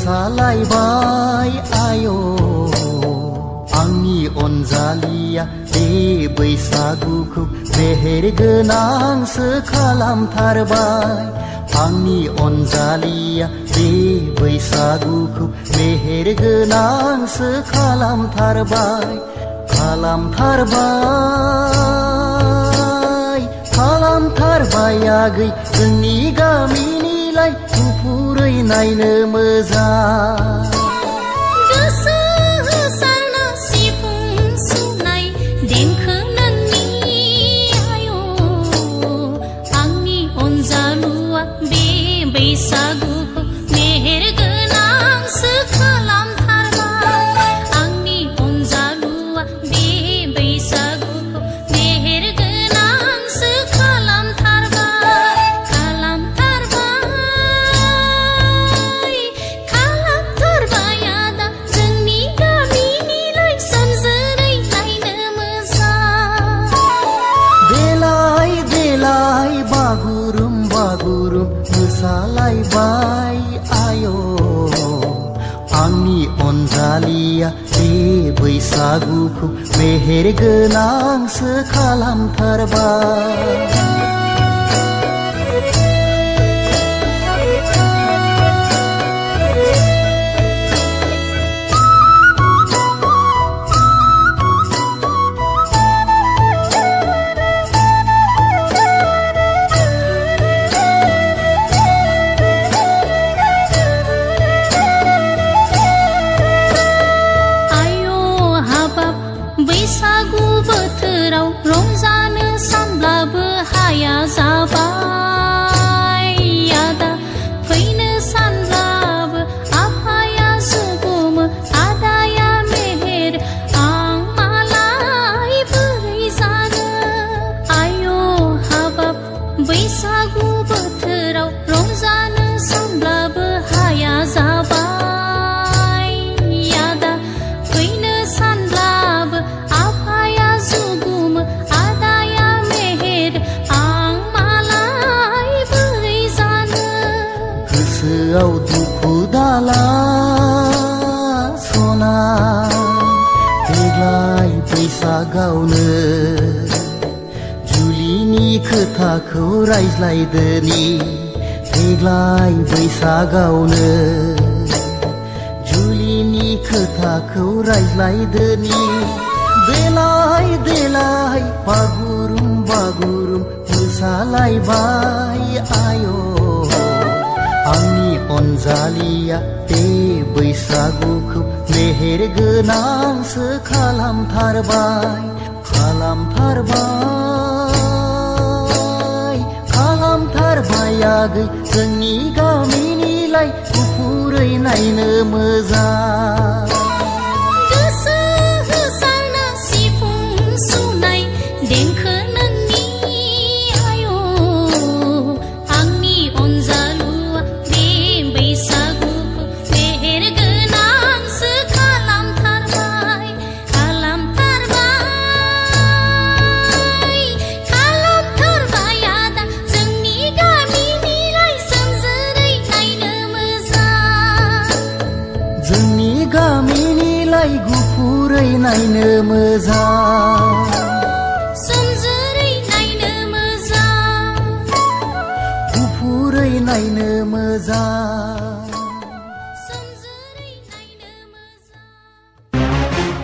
मोसालायबाय आय' आंनि अनजालिया बे बैसागुखौ मेहेर गोनांसो खालामथारबाय आंनि अनजालिया बे बैसागुखौ मेहेर गोनांसो खालामथारबाय आगै जोंनि गामिनिलाय गुफुरै नायनो मोजां बैसागुखौ मेहेर गोनांसो खालामथारबाय आंनि अनजालुआ बे बैसागुखौ मेहेर गोनांसो खालामथारबाय आदा जोंनि गामिनिलाय सोमजोरै नायनो मोजां देलाय देलाय बागुरुम बागुरुम मोसालायबाय आय' आंनि अनजालिया बे बैसागुखौ मेहेर गोनांसो खालामथारबाय बैसागु बोथोराव रंजानो सानब्लाबो हाया जाबाय आदा फैनो सानब्लाबो आफाया जुगुमो आदाया मेहेर आं मालाय बोरै जानो आय' हाबाब बैसागु बोथोराव रंजानो सानब्लाबो हाया जाबाय गोसोआव दुखु दाला सना देग्लाय बैसागावनो जुलिनि खोथाखौ रायज्लायदोनि देग्लाय बैसागावनो जुलिनि खोथाखौ रायज्लायदोनि देलाय देलाय बागुरुम बागुरुम मोसालायबाय आय' आंनि अनजालिया बे बैसागुखौ मेहेर गोनांसो खालामथारबाय आगै जोंनि गामिनिलाय गुफुरै नायनो मोजां गोसो होसारना सिफुं सुनाय देंखो नोंनि आय' आंनि अनजालुआ बैसागुखौ मेहेर गोनांसो खालामथारबाय आदा जोंनि गामिनिलाय सोमजोरै नायनो मोजां जोंनि गामिनिलाय गुफुरै नायनो मोजां सोमजोरै नायनो मोजां गुफुरै नायनो मोजां